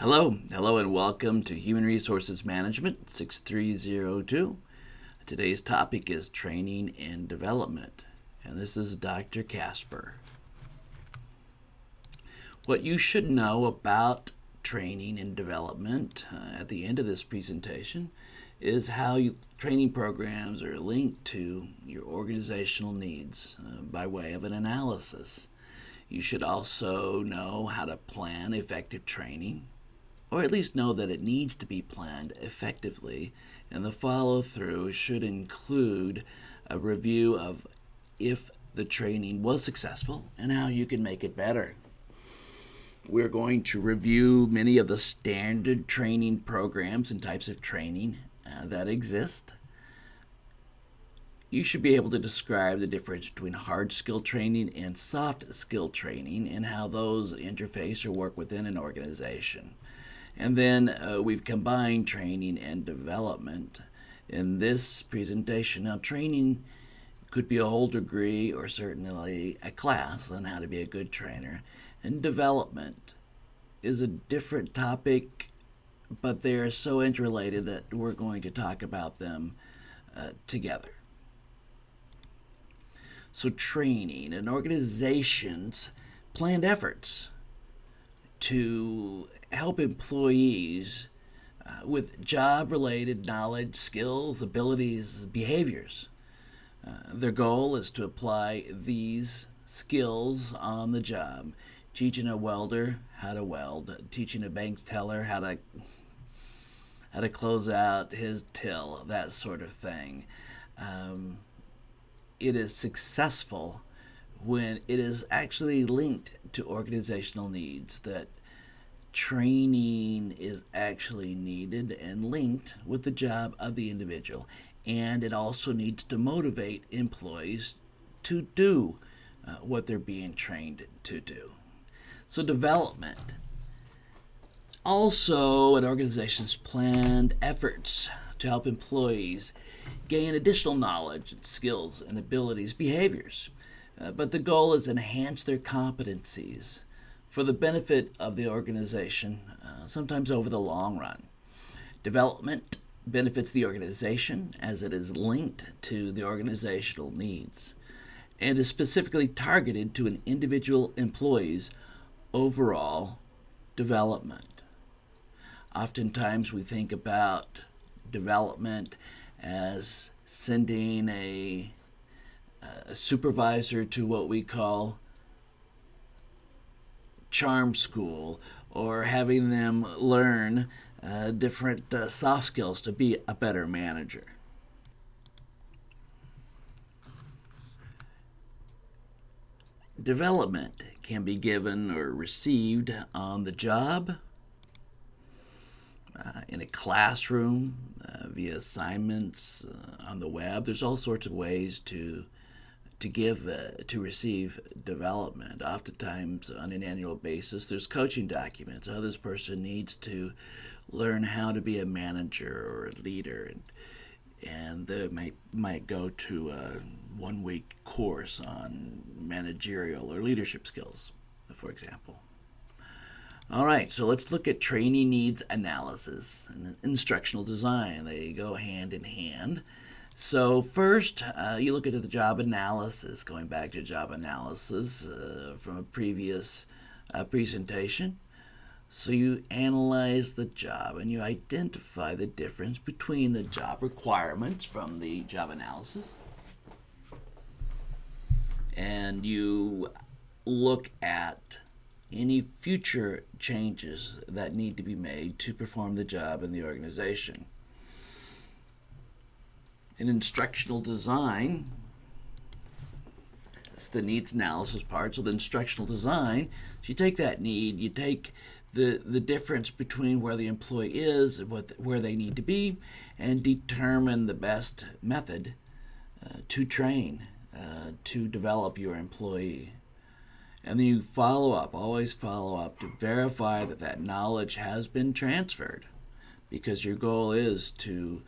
Hello, and welcome to Human Resources Management 6302. Today's topic is training and development, and this is Dr. Casper. What you should know about training and development at the end of this presentation is how training programs are linked to your organizational needs by way of an analysis. You should also know how to plan effective training, or at least know that it needs to be planned effectively, and the follow-through should include a review of if the training was successful and how you can make it better. We're going to review many of the standard training programs and types of training that exist. You should be able to describe the difference between hard skill training and soft skill training and how those interface or work within an organization. And then we've combined training and development in this presentation. Now, training could be a whole degree or certainly a class on how to be a good trainer. And development is a different topic, but they are so interrelated that we're going to talk about them together. So training and organizations planned efforts to help employees with job-related knowledge, skills, abilities, behaviors. Their goal is to apply these skills on the job, teaching a welder how to weld, teaching a bank teller how to close out his till, that sort of thing. It is successful when it is actually linked to organizational needs, that training is actually needed and linked with the job of the individual. And it also needs to motivate employees to do what they're being trained to do. So development. Also, an organization's planned efforts to help employees gain additional knowledge, skills, and abilities, behaviors. But the goal is to enhance their competencies for the benefit of the organization, sometimes over the long run. Development benefits the organization as it is linked to the organizational needs and is specifically targeted to an individual employee's overall development. Oftentimes we think about development as sending a supervisor to what we call charm school, or having them learn different soft skills to be a better manager. Development can be given or received on the job, in a classroom, via assignments, on the web. There's all sorts of ways to receive development. Oftentimes, on an annual basis, there's coaching documents. Oh, this person needs to learn how to be a manager or a leader, and they might go to a 1-week course on managerial or leadership skills, for example. All right, so let's look at training needs analysis and instructional design. They go hand in hand. So first, you look at the job analysis, going back to job analysis from a previous presentation. So you analyze the job and you identify the difference between the job requirements from the job analysis, and you look at any future changes that need to be made to perform the job in the organization. In instructional design, that's the needs analysis part. So the instructional design, so you take that need, you take the difference between where the employee is and where they need to be, and determine the best method to train, to develop your employee. And then you always follow up to verify that that knowledge has been transferred, because your goal is to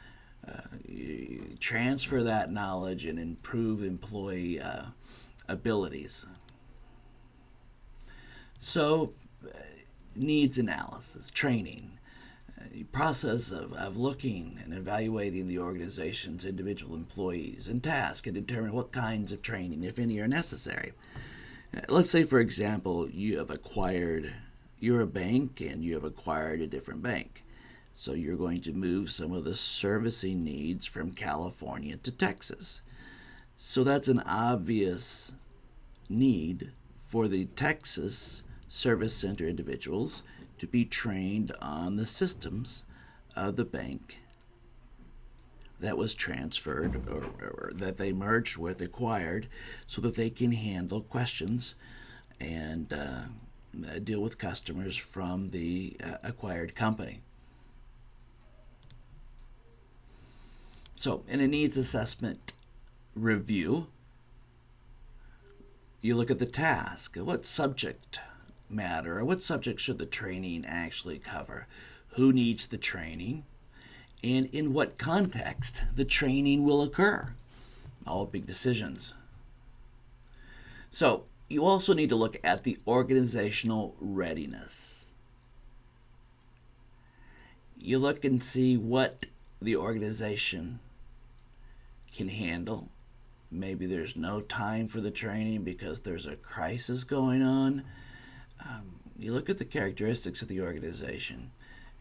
transfer that knowledge and improve employee abilities. So needs analysis, training, process of looking and evaluating the organization's individual employees and tasks and determine what kinds of training, if any, are necessary. Let's say, for example, you're a bank and you have acquired a different bank. So you're going to move some of the servicing needs from California to Texas. So that's an obvious need for the Texas service center individuals to be trained on the systems of the bank that was transferred or that they merged with, acquired, so that they can handle questions and deal with customers from the acquired company. So in a needs assessment review, you look at the task. What subject matter, or what subject should the training actually cover? Who needs the training? And in what context the training will occur? All big decisions. So you also need to look at the organizational readiness. You look and see what the organization can handle. Maybe there's no time for the training because there's a crisis going on. You look at the characteristics of the organization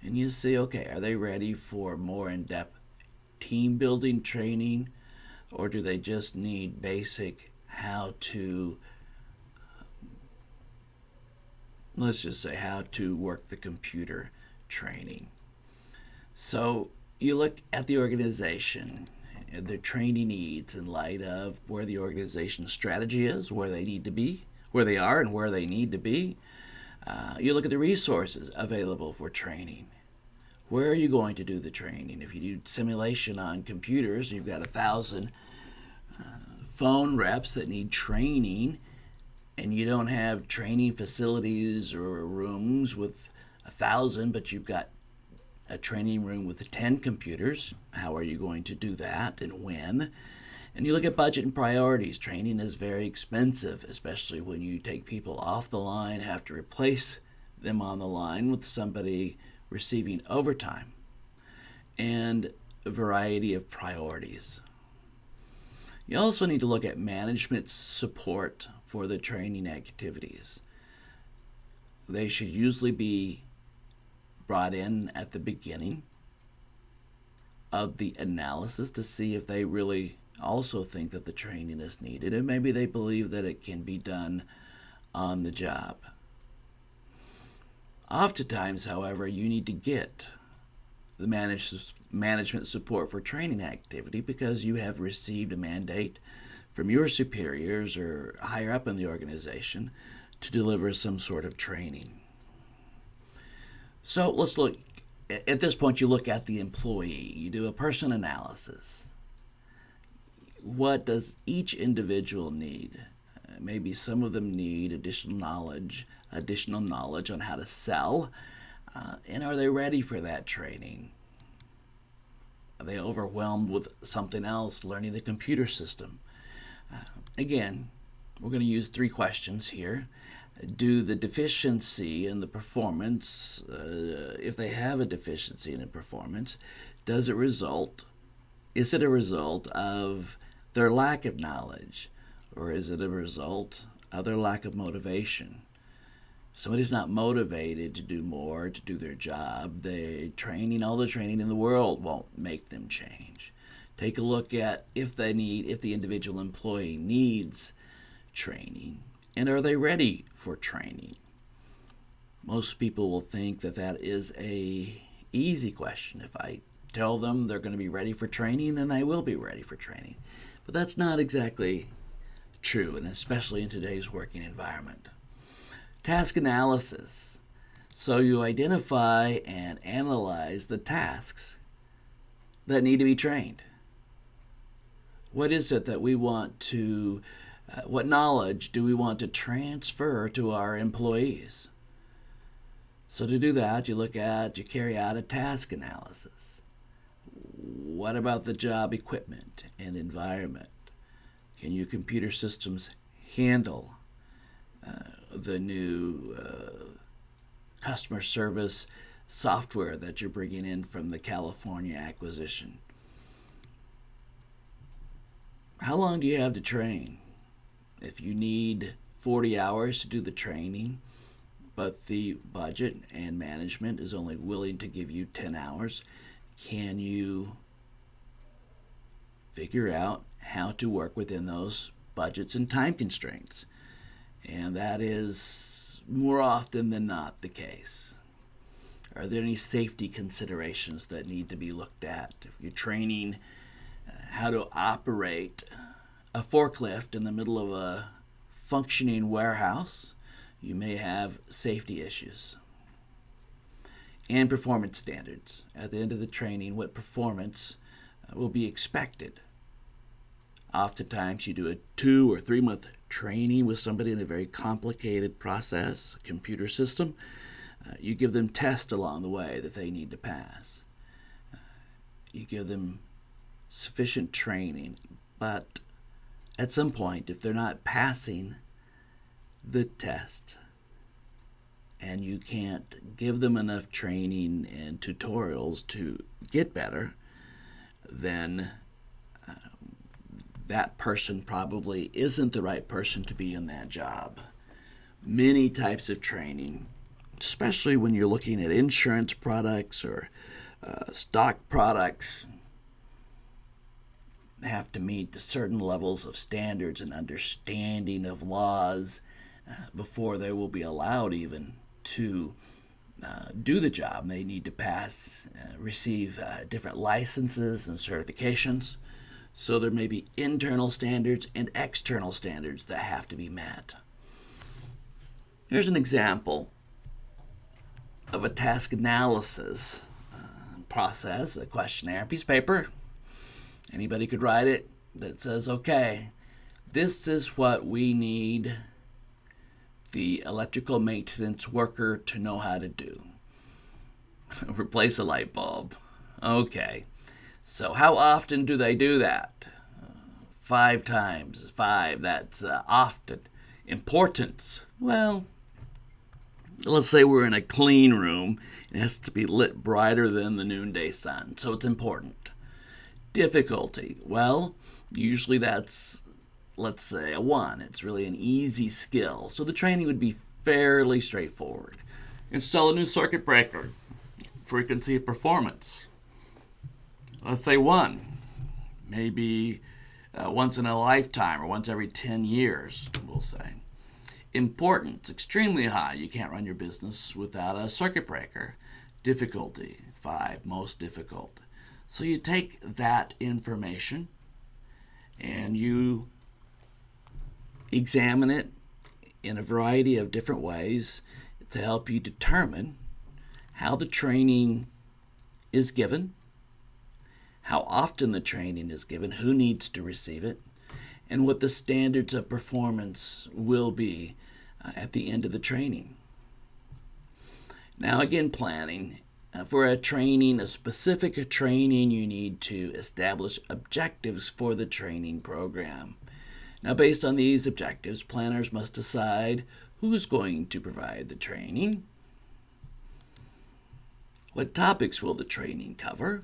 and you see, okay, are they ready for more in-depth team building training, or do they just need basic how to, let's just say, how to work the computer training? So you look at the organization, their training needs in light of where the organization's strategy is, where they need to be, where they are and where they need to be. You look at the resources available for training. Where are you going to do the training? If you do simulation on computers, you've got 1,000 phone reps that need training, and you don't have training facilities or rooms with 1,000, but you've got a training room with 10 computers. How are you going to do that and when? And you look at budget and priorities. Training is very expensive, especially when you take people off the line, have to replace them on the line with somebody receiving overtime, and a variety of priorities. You also need to look at management support for the training activities. They should usually be brought in at the beginning of the analysis to see if they really also think that the training is needed, and maybe they believe that it can be done on the job. Oftentimes, however, you need to get the management support for training activity because you have received a mandate from your superiors or higher up in the organization to deliver some sort of training. So let's look, at this point you look at the employee. You do a person analysis. What does each individual need? Maybe some of them need additional knowledge on how to sell. And are they ready for that training? Are they overwhelmed with something else, learning the computer system? Again, we're going to use 3 questions here. Do the deficiency in the performance, if they have a deficiency in the performance, is it a result of their lack of knowledge, or is it a result of their lack of motivation? If somebody's not motivated to do more, to do their job, all the training in the world won't make them change. Take a look at if the individual employee needs training, and are they ready for training? Most people will think that that is an easy question. If I tell them they're going to be ready for training, then they will be ready for training. But that's not exactly true, and especially in today's working environment. Task analysis. So you identify and analyze the tasks that need to be trained. What is it that we want to, what knowledge do we want to transfer to our employees? So to do that, you carry out a task analysis. What about the job equipment and environment? Can your computer systems handle the new customer service software that you're bringing in from the California acquisition. How long do you have to train? If you need 40 hours to do the training, but the budget and management is only willing to give you 10 hours, can you figure out how to work within those budgets and time constraints? And that is more often than not the case. Are there any safety considerations that need to be looked at? If you're training how to operate a forklift in the middle of a functioning warehouse, you may have safety issues. And performance standards. At the end of the training, what performance will be expected? Oftentimes you do a 2 or 3 month training with somebody in a very complicated process, computer system. You give them tests along the way that they need to pass. You give them sufficient training, but at some point, if they're not passing the test and you can't give them enough training and tutorials to get better, then that person probably isn't the right person to be in that job. Many types of training, especially when you're looking at insurance products or stock products, have to meet certain levels of standards and understanding of laws before they will be allowed even to do the job. They need to receive different licenses and certifications. So there may be internal standards and external standards that have to be met. Here's an example of a task analysis process, a questionnaire, piece of paper. Anybody could write it that says, okay, this is what we need the electrical maintenance worker to know how to do. Replace a light bulb. Okay. So how often do they do that? 5 times. 5, that's often. Importance. Well, let's say we're in a clean room. It has to be lit brighter than the noonday sun, so it's important. Difficulty. Well, usually that's, let's say, a 1. It's really an easy skill. So the training would be fairly straightforward. Install a new circuit breaker. Frequency of performance. Let's say 1. Maybe once in a lifetime or once every 10 years, we'll say. Importance, extremely high. You can't run your business without a circuit breaker. Difficulty, 5, most difficult. So you take that information and you examine it in a variety of different ways to help you determine how the training is given, how often the training is given, who needs to receive it, and what the standards of performance will be at the end of the training. Now again, planning. For a training, a specific training, you need to establish objectives for the training program. Now, based on these objectives, planners must decide who's going to provide the training, what topics will the training cover,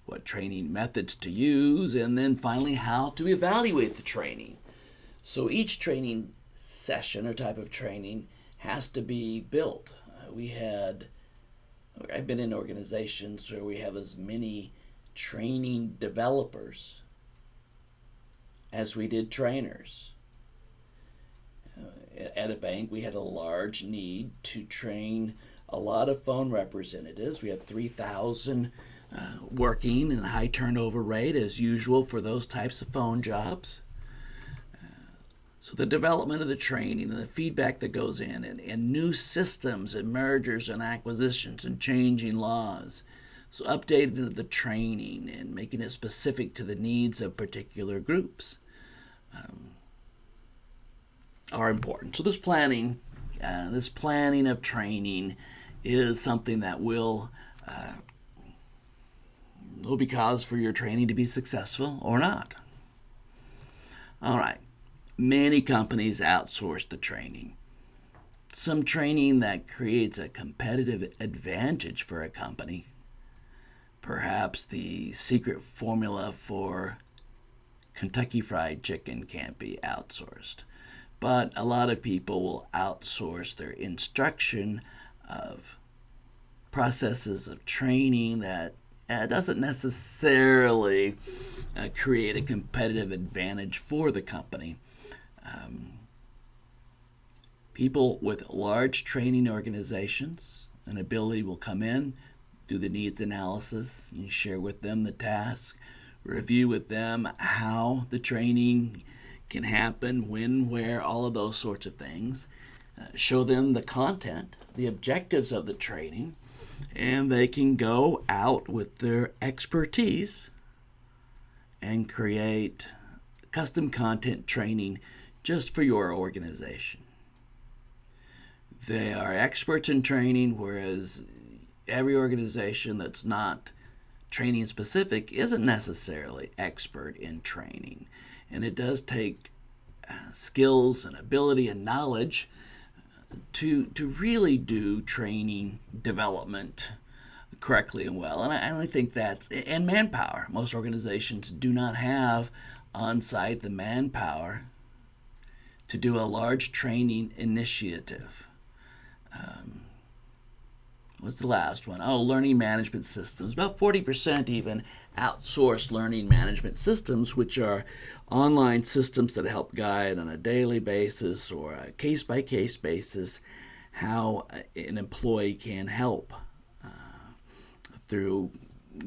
what training methods to use, and then finally how to evaluate the training. So each training session or type of training has to be built. I've been in organizations where we have as many training developers as we did trainers. At a bank, we had a large need to train a lot of phone representatives. We had 3,000 working in a high turnover rate as usual for those types of phone jobs. So the development of the training and the feedback that goes in and new systems and mergers and acquisitions and changing laws. So updating the training and making it specific to the needs of particular groups are important. So this planning of training is something that will be cause for your training to be successful or not. All right. Many companies outsource the training. some training that creates a competitive advantage for a company. Perhaps the secret formula for Kentucky Fried Chicken can't be outsourced, but a lot of people will outsource their instruction of processes of training that doesn't necessarily create a competitive advantage for the company. People with large training organizations, an ability will come in, do the needs analysis, and share with them the task, review with them how the training can happen, when, where, all of those sorts of things. Show them the content, the objectives of the training, and they can go out with their expertise and create custom content training just for your organization. They are experts in training, whereas every organization that's not training specific isn't necessarily expert in training. And it does take skills and ability and knowledge to really do training development correctly and well. And I think that's, and manpower. Most organizations do not have on-site the manpower to do a large training initiative. What's the last one? Oh, learning management systems. About 40% even outsource learning management systems, which are online systems that help guide on a daily basis or a case-by-case basis how an employee can help through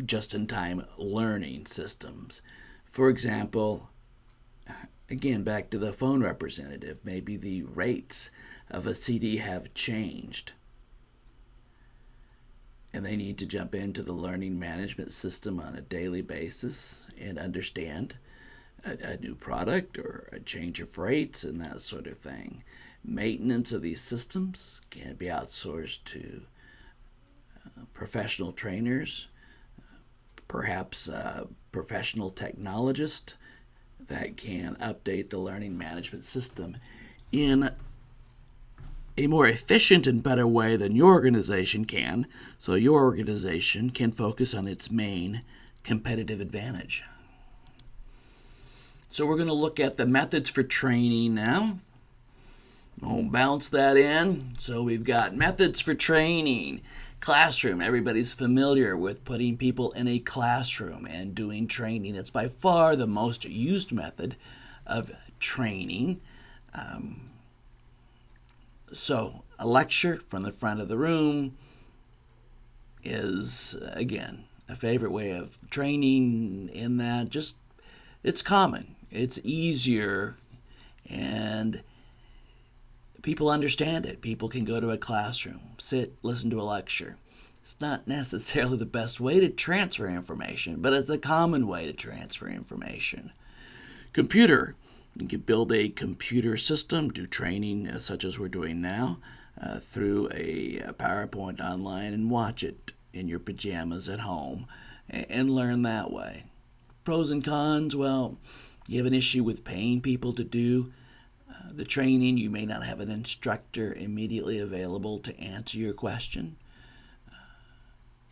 just-in-time learning systems. For example, again, back to the phone representative, maybe the rates of a CD have changed, and they need to jump into the learning management system on a daily basis and understand a new product or a change of rates and that sort of thing. Maintenance of these systems can be outsourced to professional trainers, perhaps a professional technologist that can update the learning management system in a more efficient and better way than your organization can, so your organization can focus on its main competitive advantage. So we're going to look at the methods for training now. We'll bounce that in. So we've got methods for training. Classroom. Everybody's familiar with putting people in a classroom and doing training. It's by far the most used method of training. So a lecture from the front of the room is, again, a favorite way of training in that just it's common. It's easier and people understand it. People can go to a classroom, sit, listen to a lecture. It's not necessarily the best way to transfer information, but it's a common way to transfer information. Computer. You can build a computer system, do training such as we're doing now through a PowerPoint online and watch it in your pajamas at home and learn that way. Pros and cons, well, you have an issue with paying people to do the training. You may not have an instructor immediately available to answer your question.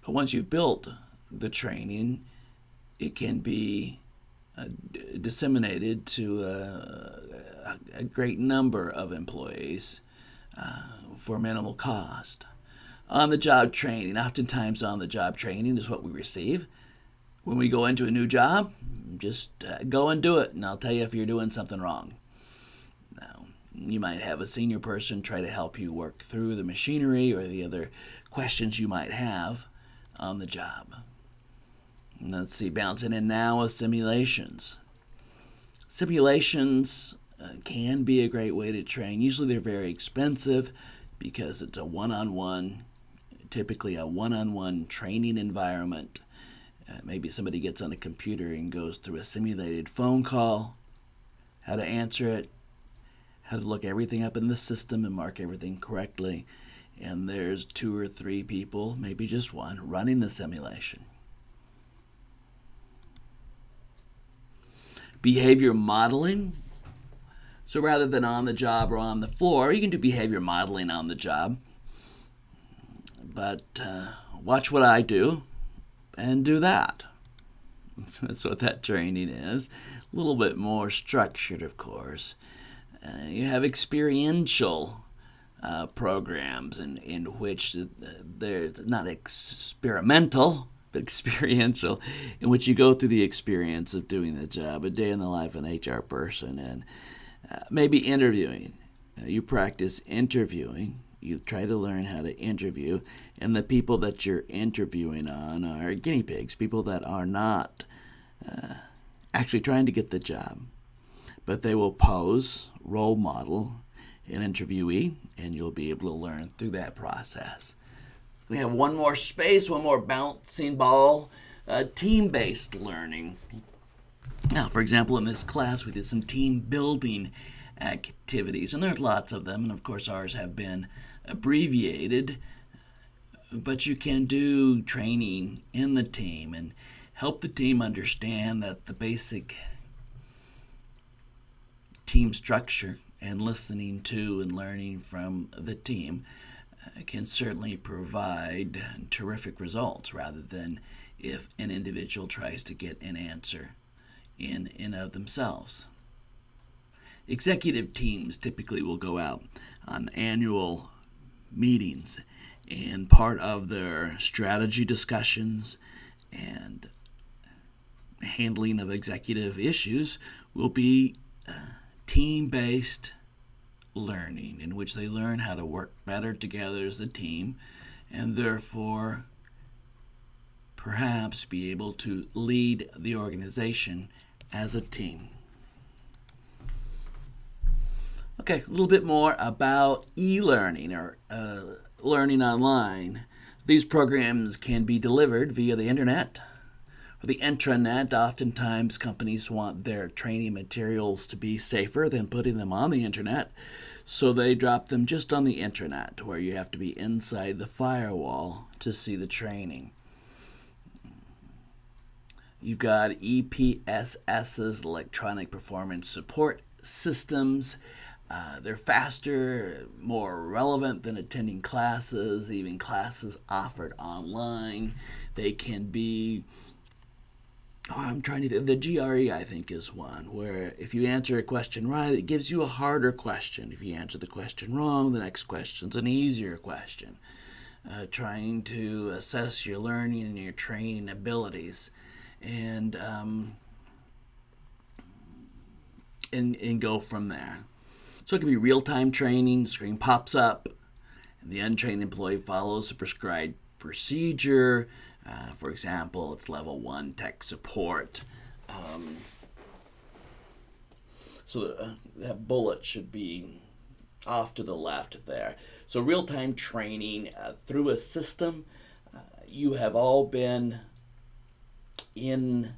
But once you've built the training, it can be disseminated to a great number of employees for minimal cost. On-the-job training. Oftentimes on-the-job training is what we receive. When we go into a new job, just go and do it, and I'll tell you if you're doing something wrong. Now, you might have a senior person try to help you work through the machinery or the other questions you might have on the job. Let's see, bouncing in now with simulations. Simulations can be a great way to train. Usually they're very expensive because it's a one-on-one, typically a one-on-one training environment. Maybe somebody gets on a computer and goes through a simulated phone call, how to answer it, how to look everything up in the system and mark everything correctly. And there's 2 or 3 people, maybe just one, running the simulation. Behavior modeling. So rather than on the job or on the floor, you can do behavior modeling on the job. But watch what I do and do that. That's what that training is. A little bit more structured, of course. You have experiential programs in which they're not experimental, but experiential, in which you go through the experience of doing the job, a day in the life of an HR person, and maybe interviewing. You practice interviewing. You try to learn how to interview, and the people that you're interviewing on are guinea pigs, people that are not actually trying to get the job. But they will pose, role model an interviewee, and you'll be able to learn through that process. We have one more space, one more bouncing ball, team-based learning. Now, for example, in this class, we did some team building activities, and there's lots of them, and of course ours have been abbreviated, but you can do training in the team and help the team understand that the basic team structure and listening to and learning from the team can certainly provide terrific results rather than if an individual tries to get an answer in and of themselves. Executive teams typically will go out on annual meetings, and part of their strategy discussions and handling of executive issues will be team-based learning, in which they learn how to work better together as a team and therefore perhaps be able to lead the organization as a team. Okay, a little bit more about e-learning or learning online. These programs can be delivered via the internet or the intranet. Oftentimes, companies want their training materials to be safer than putting them on the internet, so they drop them just on the intranet, where you have to be inside the firewall to see the training. You've got EPSS's electronic performance support systems. They're faster, more relevant than attending classes, even classes offered online. They can be, the GRE, I think, is one, where if you answer a question right, it gives you a harder question. If you answer the question wrong, the next question's an easier question. Trying to assess your learning and your training abilities. And go from there. So it can be real-time training. The screen pops up, and the untrained employee follows a prescribed procedure. For example, it's level 1 tech support. So that bullet should be off to the left there. So real-time training through a system. You have all been in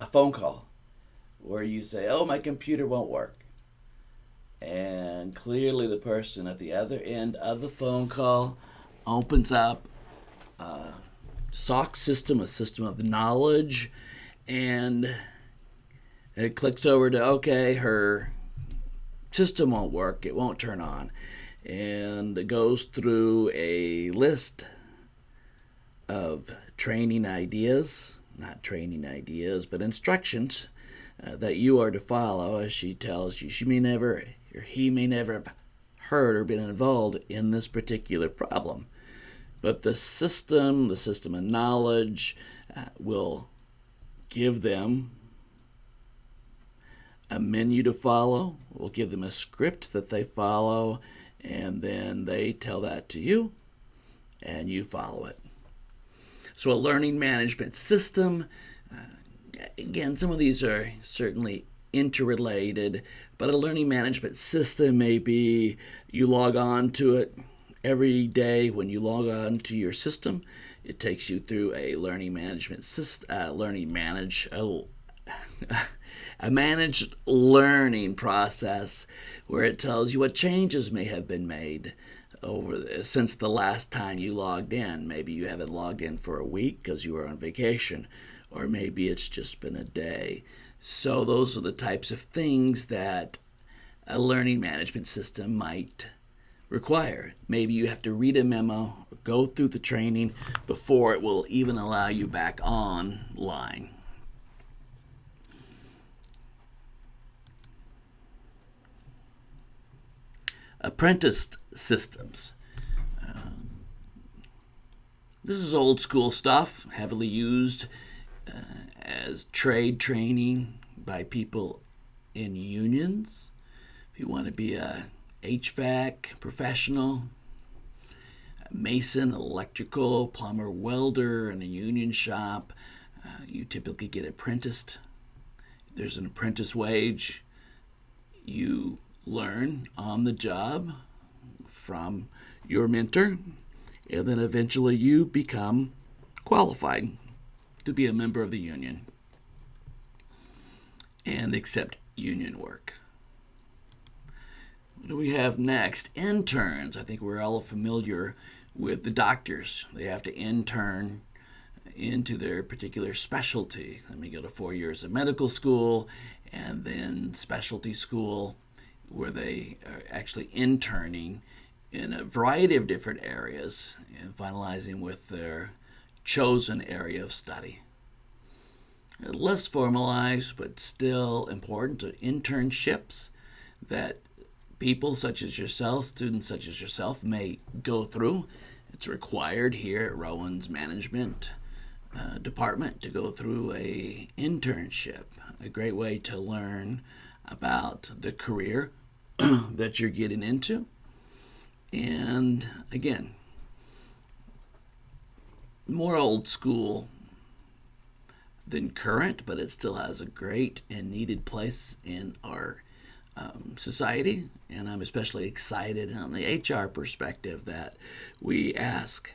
a phone call where you say, oh, my computer won't work. And clearly the person at the other end of the phone call opens up a SOC system, a system of knowledge, and it clicks over to, okay, her system won't work, it won't turn on. And it goes through a list of training ideas, not training ideas, but instructions that you are to follow, as she tells you. She may never, or he may never have heard or been involved in this particular problem. But the system of knowledge will give them a menu to follow, will give them a script that they follow, and then they tell that to you, and you follow it. So a learning management system, again, some of these are certainly interrelated, but a learning management system may be you log on to it every day. When you log on to your system, it takes you through a learning management system, a managed learning process where it tells you what changes may have been made since the last time you logged in. Maybe you haven't logged in for a week because you were on vacation, or maybe it's just been a day. So those are the types of things that a learning management system might require. Maybe you have to read a memo, or go through the training before it will even allow you back online. Apprentice systems. This is old school stuff, heavily used as trade training by people in unions. If you want to be a HVAC professional, a mason, electrical, plumber, welder in a union shop, you typically get apprenticed. There's an apprentice wage. You learn on the job from your mentor, and then eventually you become qualified to be a member of the union and accept union work. What do we have next? Interns. I think we're all familiar with the doctors. They have to intern into their particular specialty. Let me go to 4 years of medical school and then specialty school, where they are actually interning in a variety of different areas and finalizing with their chosen area of study. Less formalized, but still important, to internships that people such as yourself, students such as yourself, may go through. It's required here at Rowan's management department to go through a internship, a great way to learn about the career that you're getting into. And again, more old school than current, but it still has a great and needed place in our society. And I'm especially excited on the HR perspective that we ask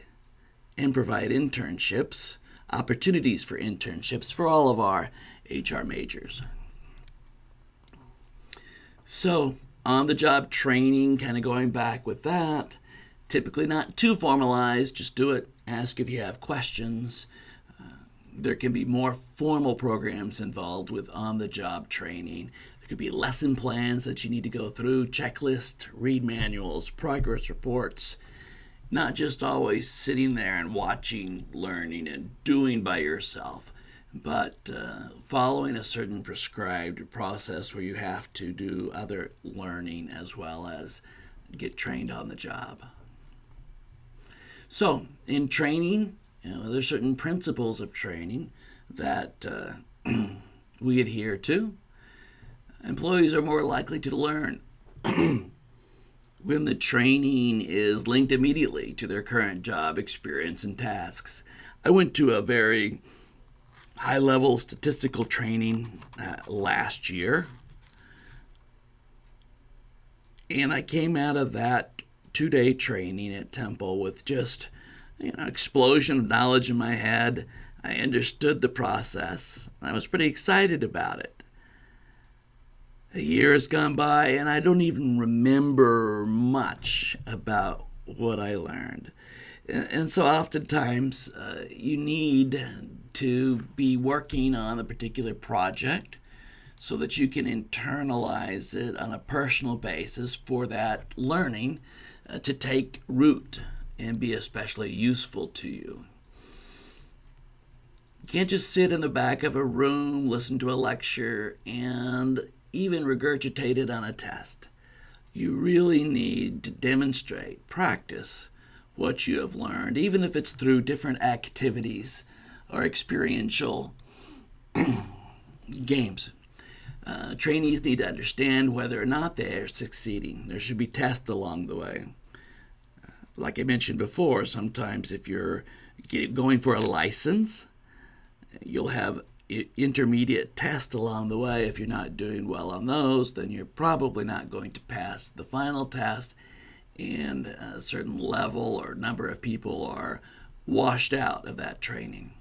and provide internships, opportunities for internships for all of our HR majors. So, on-the-job training, kind of going back with that, typically not too formalized, just do it, ask if you have questions. There can be more formal programs involved with on-the-job training. There could be lesson plans that you need to go through, checklists, read manuals, progress reports, not just always sitting there and watching, learning, and doing by yourself, but following a certain prescribed process where you have to do other learning as well as get trained on the job. So, in training, there's certain principles of training that we adhere to. Employees are more likely to learn when the training is linked immediately to their current job experience and tasks. I went to a very high-level statistical training last year, and I came out of that 2-day training at Temple with just explosion of knowledge in my head. I understood the process. I was pretty excited about it. A year has gone by, and I don't even remember much about what I learned. And so oftentimes you need to be working on a particular project so that you can internalize it on a personal basis for that learning to take root and be especially useful to you. You can't just sit in the back of a room, listen to a lecture, and even regurgitate it on a test. You really need to demonstrate, practice what you have learned, even if it's through different activities or experiential games. Trainees need to understand whether or not they are succeeding. There should be tests along the way. Like I mentioned before, sometimes if you're going for a license, you'll have intermediate tests along the way. If you're not doing well on those, then you're probably not going to pass the final test, and a certain level or number of people are washed out of that training.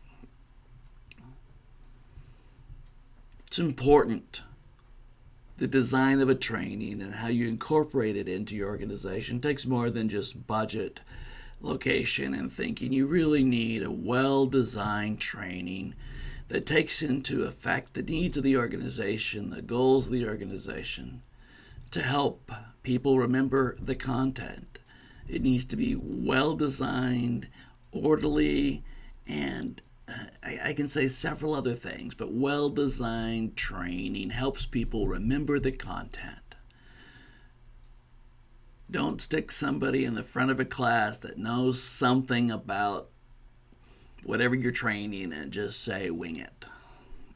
It's important. The design of a training and how you incorporate it into your organization takes more than just budget, location, and thinking. You really need a well-designed training that takes into effect the needs of the organization, the goals of the organization, to help people remember the content. It needs to be well designed, orderly, and I can say several other things, but well designed training helps people remember the content. Don't stick somebody in the front of a class that knows something about whatever you're training and just say wing it.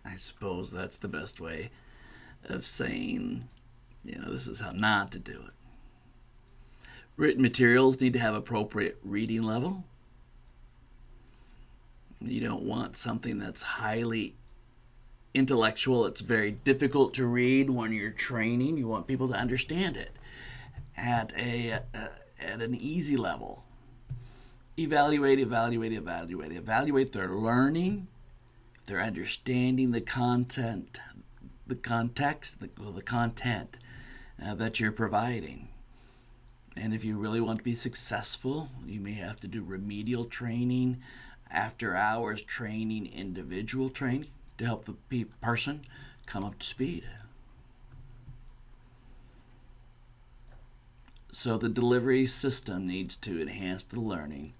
I suppose that's the best way of saying, this is how not to do it. Written materials need to have appropriate reading level. You don't want something that's highly intellectual. It's very difficult to read when you're training. You want people to understand it at an easy level. Evaluate their learning, their understanding the content, the context, the content that you're providing. And if you really want to be successful, you may have to do remedial training, after hours training, individual training to help the person come up to speed. So the delivery system needs to enhance the learning,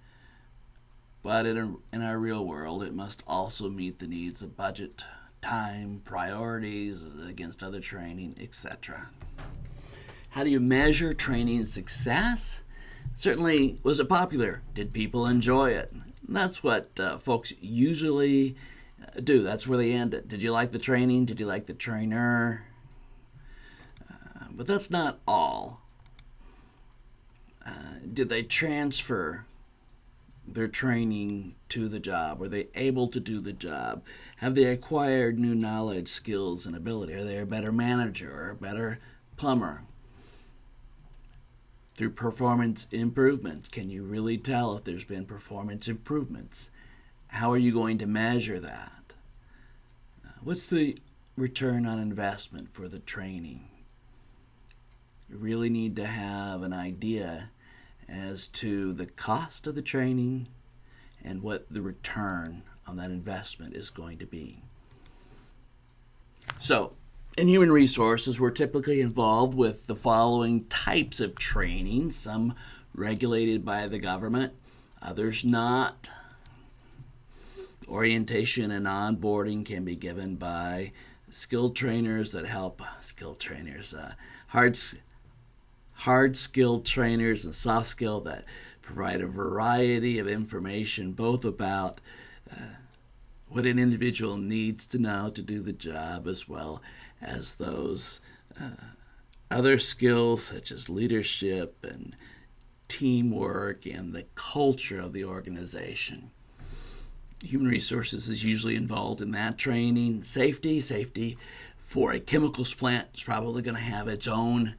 but in our real world, it must also meet the needs of budget, time, priorities against other training, etc. How do you measure training success? Certainly, was it popular? Did people enjoy it? That's what folks usually do. That's where they end it. Did you like the training? Did you like the trainer? But that's not all. Did they transfer their training to the job? Were they able to do the job? Have they acquired new knowledge, skills, and ability? Are they a better manager or a better plumber? Through performance improvements, can you really tell if there's been performance improvements? How are you going to measure that? What's the return on investment for the training? You really need to have an idea as to the cost of the training and what the return on that investment is going to be. So, in human resources, we're typically involved with the following types of training, some regulated by the government, others not. Orientation and onboarding can be given by skilled trainers that help, hard skilled trainers and soft skill that provide a variety of information both about what an individual needs to know to do the job, as well as those other skills such as leadership and teamwork and the culture of the organization. Human resources is usually involved in that training. Safety for a chemicals plant is probably going to have its own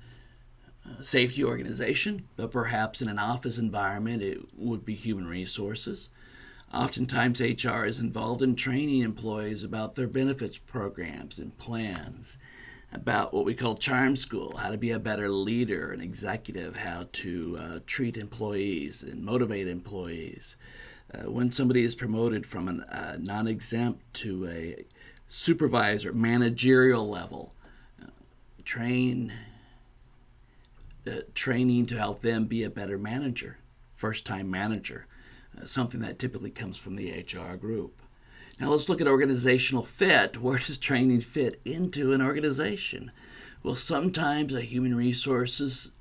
safety organization, but perhaps in an office environment it would be human resources. Oftentimes HR is involved in training employees about their benefits programs and plans, about what we call charm school, how to be a better leader, an executive, how to treat employees and motivate employees. When somebody is promoted from a non-exempt to a supervisor, managerial level, training to help them be a better manager, first-time manager, something that typically comes from the HR group. Now let's look at organizational fit. Where does training fit into an organization? Well, sometimes a human resources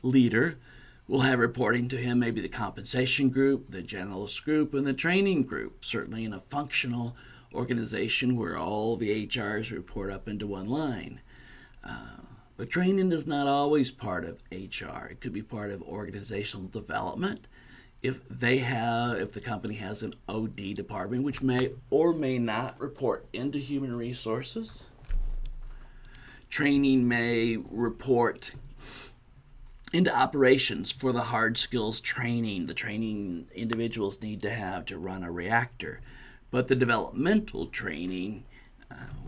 leader will have reporting to him maybe the compensation group, the generalist group, and the training group, certainly in a functional organization where all the HRs report up into one line. But training is not always part of HR. It could be part of organizational development. If the company has an OD department, which may or may not report into human resources, training may report into operations for the hard skills training. The training individuals need to have to run a reactor. But the developmental training,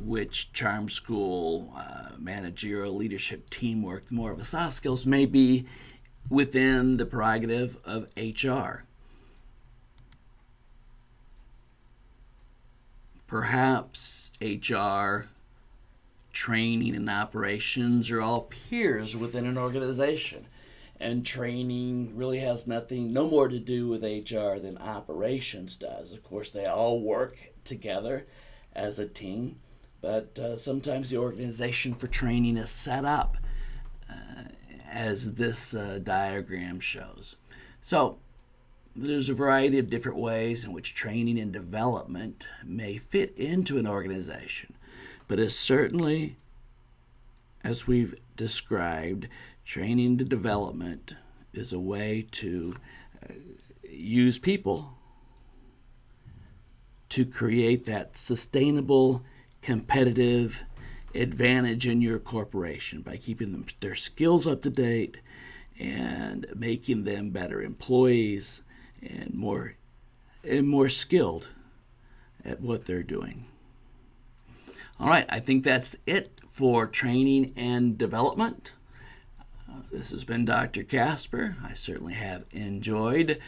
which charm school, managerial leadership, teamwork, more of the soft skills, may be within the prerogative of HR. Perhaps HR training and operations are all peers within an organization. And training really has no more to do with HR than operations does. Of course, they all work together as a team, but sometimes the organization for training is set up as this diagram shows. So there's a variety of different ways in which training and development may fit into an organization, but it's certainly, as we've described, training to development is a way to use people to create that sustainable, competitive advantage in your corporation by keeping their skills up to date and making them better employees and more skilled at what they're doing. All right, I think that's it for training and development. This has been Dr. Casper. I certainly have enjoyed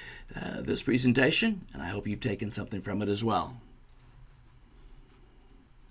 this presentation, and I hope you've taken something from it as well.